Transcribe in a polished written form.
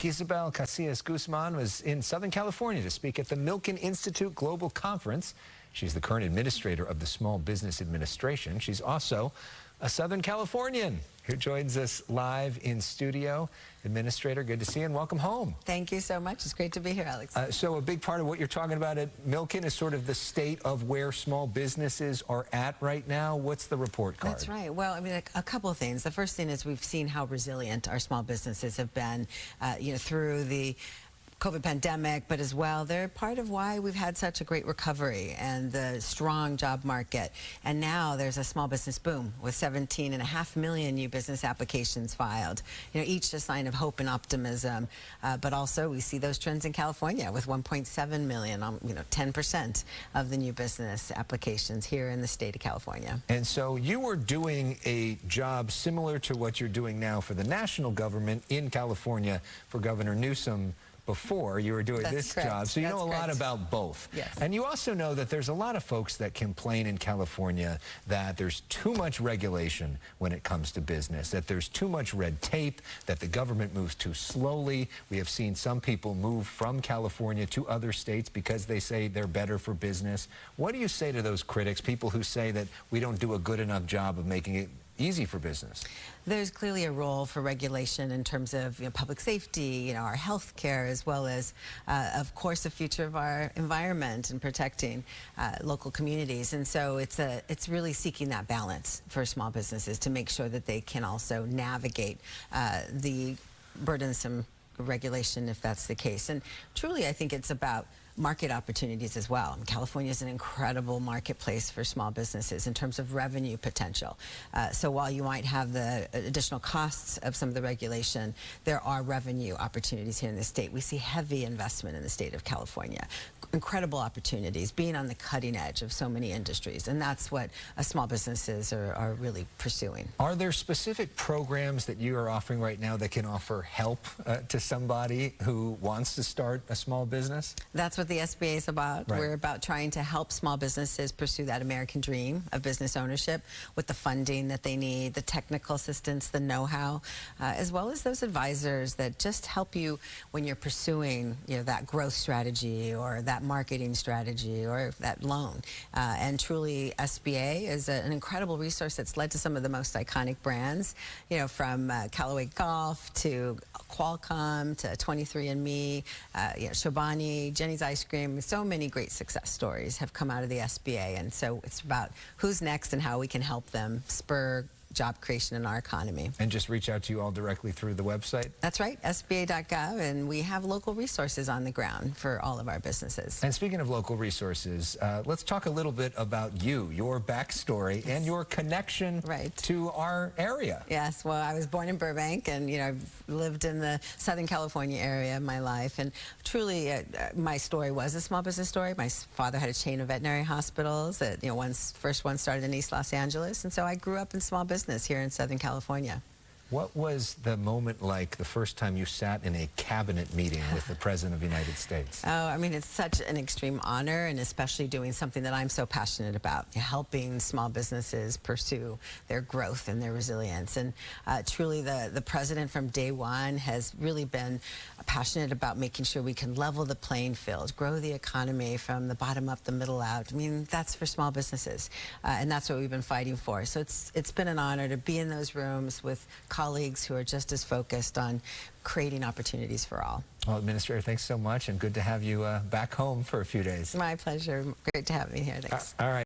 Isabel Casillas Guzman was in Southern California to speak at the Milken Institute Global Conference. She's the current administrator of the Small Business Administration. She's also a Southern Californian who joins us live in studio. Administrator, good to see you and welcome home. Thank you so much. It's great to be here, Alex. So a big part of what you're talking about at Milken is sort of the state of where small businesses are at right now. What's the report card? That's right. Well, I mean, a couple of things. The first thing is we've seen how resilient our small businesses have been, through the COVID pandemic, but as well, they're part of why we've had such a great recovery and the strong job market. And now there's a small business boom with 17.5 million new business applications filed. Each a sign of hope and optimism. But also we see those trends in California with 1.7 million, 10% of the new business applications here in the state of California. And so you were doing a job similar to what you're doing now for the national government in California for Governor Newsom. Before you were doing this job, so you know a lot about both. Yes. And you also know that there's a lot of folks that complain in California that there's too much regulation when it comes to business, that there's too much red tape, that the government moves too slowly. We have seen some people move from California to other states because they say they're better for business. What do you say to those critics, people who say that we don't do a good enough job of making it easy for business? There's clearly a role for regulation in terms of public safety, our health care, as well as, of course, the future of our environment and protecting local communities. And so it's really seeking that balance for small businesses to make sure that they can also navigate the burdensome regulation if that's the case. And truly, I think it's about market opportunities as well. California is an incredible marketplace for small businesses in terms of revenue potential. So while you might have the additional costs of some of the regulation, there are revenue opportunities here in the state. We see heavy investment in the state of California. Incredible opportunities, being on the cutting edge of so many industries, and that's what small businesses are really pursuing. Are there specific programs that you are offering right now that can offer help to somebody who wants to start a small business? That's what the SBA is about. Right. We're about trying to help small businesses pursue that American dream of business ownership with the funding that they need, the technical assistance, the know-how, as well as those advisors that just help you when you're pursuing that growth strategy or that marketing strategy or that loan. And truly, SBA is an incredible resource that's led to some of the most iconic brands, from Callaway Golf to Qualcomm to 23andMe, Chobani, Jenny's Ice Cream. So many great success stories have come out of the SBA, and so it's about who's next and how we can help them spur job creation in our economy. And just reach out to you all directly through the website? That's right, sba.gov, and we have local resources on the ground for all of our businesses. And speaking of local resources, let's talk a little bit about you, your backstory, and your connection to our area. Yes, well, I was born in Burbank, and I've lived in the Southern California area my life, and truly my story was a small business story. My father had a chain of veterinary hospitals that, first one started in East Los Angeles, and so I grew up in small business here in Southern California. What was the moment like the first time you sat in a cabinet meeting with the President of the United States? Oh, I mean, it's such an extreme honor, and especially doing something that I'm so passionate about, helping small businesses pursue their growth and their resilience. And truly, the President from day one has really been passionate about making sure we can level the playing field, grow the economy from the bottom up, the middle out. I mean, that's for small businesses, and that's what we've been fighting for. So it's been an honor to be in those rooms with colleagues who are just as focused on creating opportunities for all. Well, Administrator, thanks so much, and good to have you back home for a few days. My pleasure. Great to have me here. Thanks. All right.